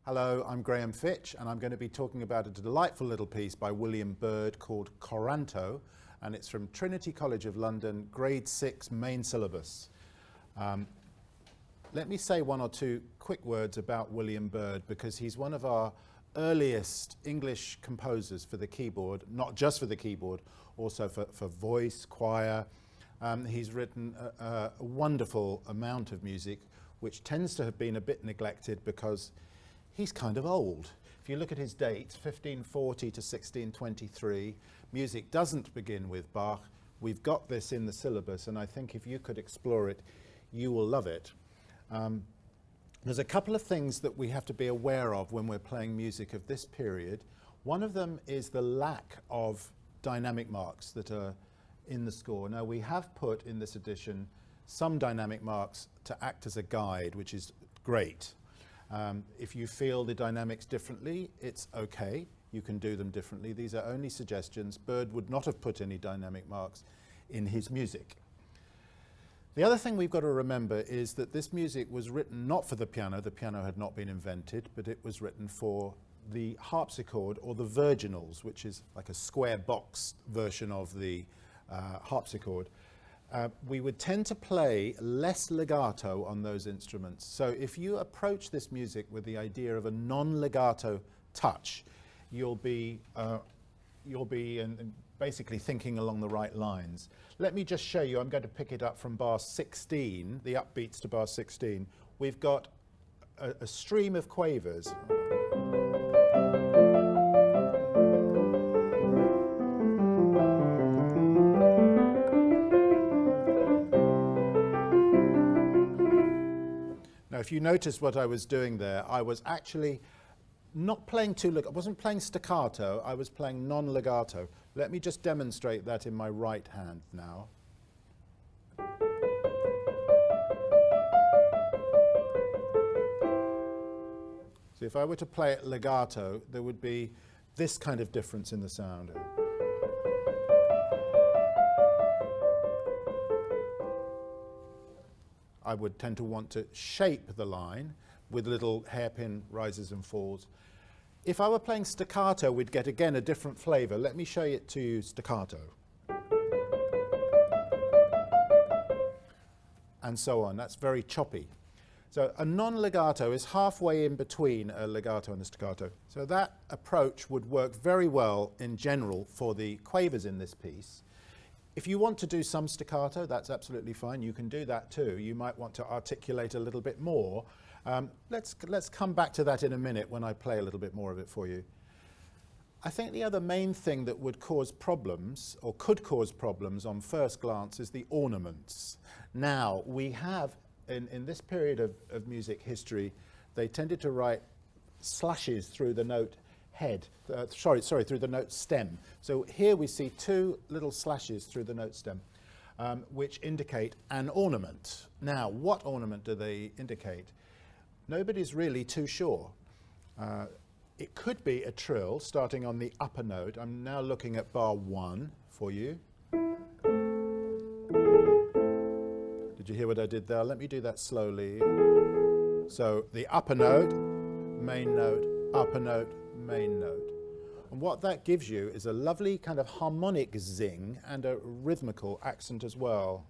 Hello, I'm Graham Fitch, and I'm going to be talking about a delightful little piece by William Byrd called Coranto, and it's from Trinity College of London, grade 6 main syllabus. Let me say one or two quick words about William Byrd, because he's one of our earliest English composers for the keyboard, not just for the keyboard, also for voice, choir. He's written a wonderful amount of music, which tends to have been a bit neglected because he's kind of old. If you look at his dates, 1540 to 1623, music doesn't begin with Bach. We've got this in the syllabus, and I think if you could explore it, you will love it. There's a couple of things that we have to be aware of when we're playing music of this period. One of them is the lack of dynamic marks that are in the score. Now, we have put in this edition some dynamic marks to act as a guide, which is great. If you feel the dynamics differently, it's okay. You can do them differently. These are only suggestions. Byrd would not have put any dynamic marks in his music. The other thing we've got to remember is that this music was written not for the piano had not been invented, but it was written for the harpsichord or the virginals, which is like a square box version of the harpsichord. We would tend to play less legato on those instruments. So if you approach this music with the idea of a non-legato touch, you'll be basically thinking along the right lines. Let me just show you. I'm going to pick it up from bar 16, the upbeats to bar 16. We've got a stream of quavers. Now, if you notice what I was doing there, I was actually not playing I wasn't playing staccato, I was playing non-legato. Let me just demonstrate that in my right hand now. So if I were to play it legato, there would be this kind of difference in the sound. I would tend to want to shape the line with little hairpin rises and falls. If I were playing staccato, we'd get again a different flavor. Let me show it to you staccato. And so on. That's very choppy. So a non-legato is halfway in between a legato and a staccato. So that approach would work very well in general for the quavers in this piece. If you want to do some staccato, that's absolutely fine. You can do that too. You might want to articulate a little bit more. Let's come back to that in a minute when I play a little bit more of it for you. I think the other main thing that would cause problems, or could cause problems on first glance, is the ornaments. Now, we have, in this period of music history, they tended to write slashes through the note head, through the note stem. So here we see two little slashes through the note stem, which indicate an ornament. Now, what ornament do they indicate? Nobody's really too sure. It could be a trill starting on the upper note. I'm now looking at bar 1 for you. Did you hear what I did there? Let me do that slowly. So the upper note, main note, upper note, main note. And what that gives you is a lovely kind of harmonic zing and a rhythmical accent as well.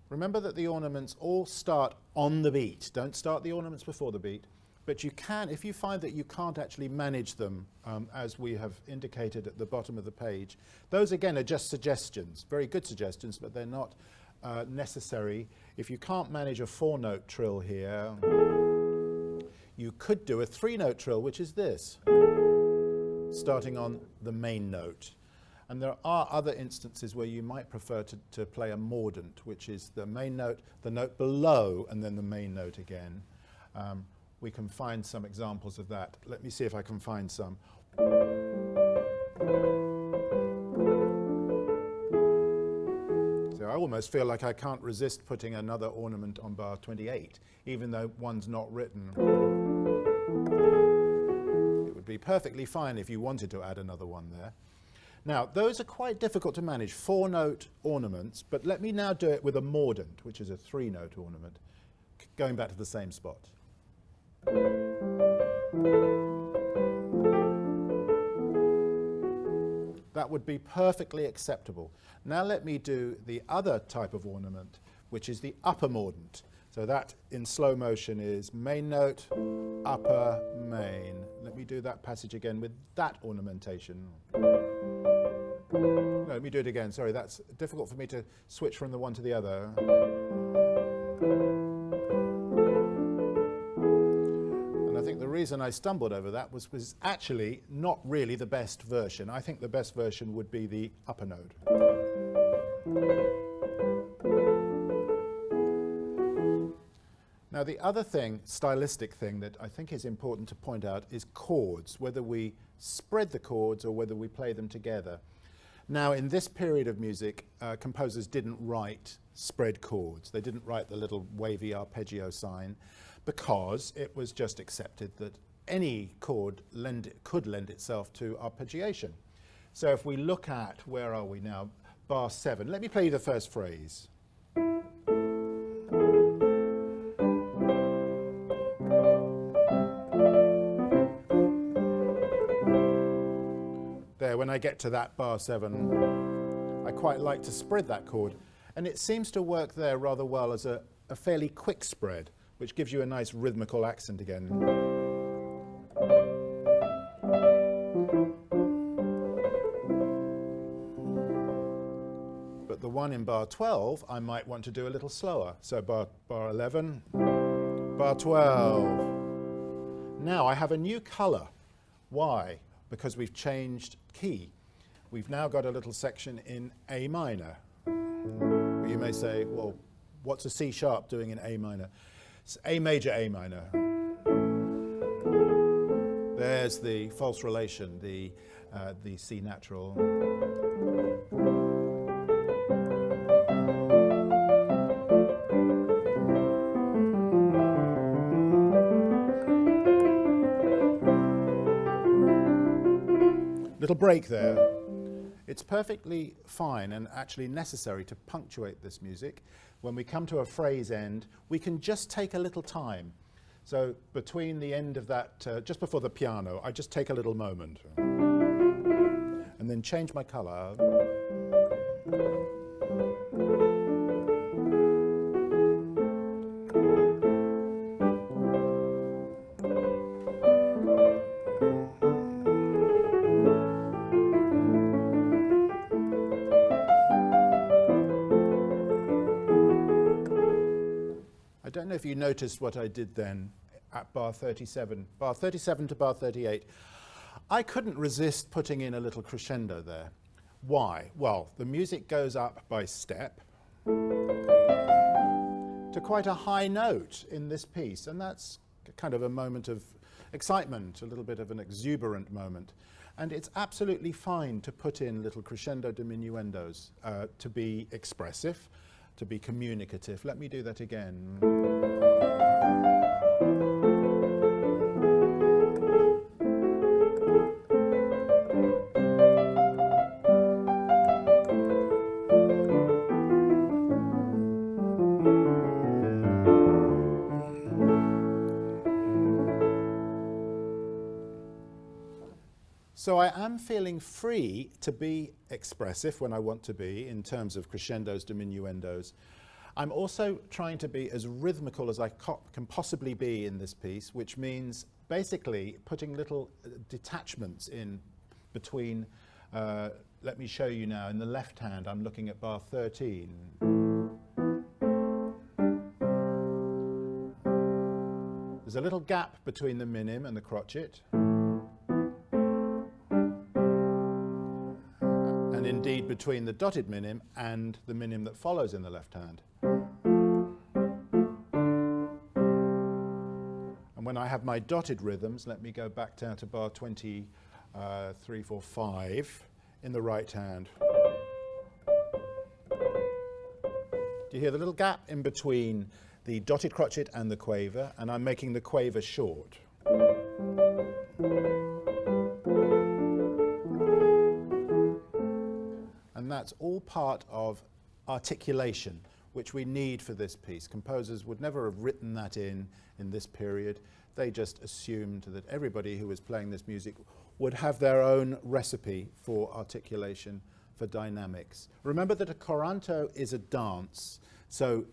Remember that the ornaments all start on the beat. Don't start the ornaments before the beat. But you can, if you find that you can't actually manage them, as we have indicated at the bottom of the page, those again are just suggestions, very good suggestions, but they're not necessary. If you can't manage a 4-note trill here, you could do a 3-note trill, which is this, starting on the main note. And there are other instances where you might prefer to play a mordant, which is the main note, the note below, and then the main note again. We can find some examples of that. Let me see if I can find some. So I almost feel like I can't resist putting another ornament on bar 28, even though one's not written. It would be perfectly fine if you wanted to add another one there. Now, those are quite difficult to manage, 4-note ornaments, but let me now do it with a mordant, which is a 3-note ornament, going back to the same spot. That would be perfectly acceptable. Now let me do the other type of ornament, which is the upper mordent. So that in slow motion is main note, upper, main. Let me do that passage again with that ornamentation. No, let me do it again. Sorry, that's difficult for me to switch from the one to the other. And I think the reason I stumbled over that was actually not really the best version. I think the best version would be the upper note. Now the other thing, stylistic thing, that I think is important to point out is chords, whether we spread the chords or whether we play them together. Now in this period of music, composers didn't write spread chords. They didn't write the little wavy arpeggio sign because it was just accepted that any chord could lend itself to arpeggiation. So if we look at, where are we now, bar 7, let me play you the first phrase. There, when I get to that bar 7, I quite like to spread that chord, and it seems to work there rather well as a fairly quick spread, which gives you a nice rhythmical accent again. But the one in bar 12, I might want to do a little slower. So bar 11, bar 12. Now I have a new colour. Why? Because we've changed key. We've now got a little section in A minor. You may say, well, what's a C sharp doing in A minor? It's A major, A minor. There's the false relation, the C natural. Little break there. It's perfectly fine and actually necessary to punctuate this music. When we come to a phrase end, we can just take a little time. So between the end of that, just before the piano, I just take a little moment and then change my colour. I don't know if you noticed what I did then at bar 37 to bar 38. I couldn't resist putting in a little crescendo there. Why? Well, the music goes up by step to quite a high note in this piece, and that's kind of a moment of excitement, a little bit of an exuberant moment. And it's absolutely fine to put in little crescendo diminuendos to be expressive, to be communicative. Let me do that again. So I am feeling free to be expressive when I want to be in terms of crescendos, diminuendos. I'm also trying to be as rhythmical as I can possibly be in this piece, which means basically putting little detachments in between. Let me show you now. In the left hand, I'm looking at bar 13. There's a little gap between the minim and the crotchet. And indeed between the dotted minim and the minim that follows in the left hand. And when I have my dotted rhythms, let me go back down to bar 23, 4, 5 in the right hand. Do you hear the little gap in between the dotted crotchet and the quaver? And I'm making the quaver short. And that's all part of articulation, which we need for this piece. Composers would never have written that in this period. They just assumed that everybody who was playing this music would have their own recipe for articulation, for dynamics. Remember that a coranto is a dance, so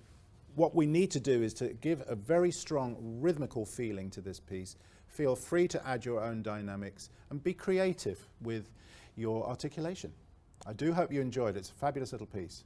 what we need to do is to give a very strong rhythmical feeling to this piece. Feel free to add your own dynamics and be creative with your articulation. I do hope you enjoyed it. It's a fabulous little piece.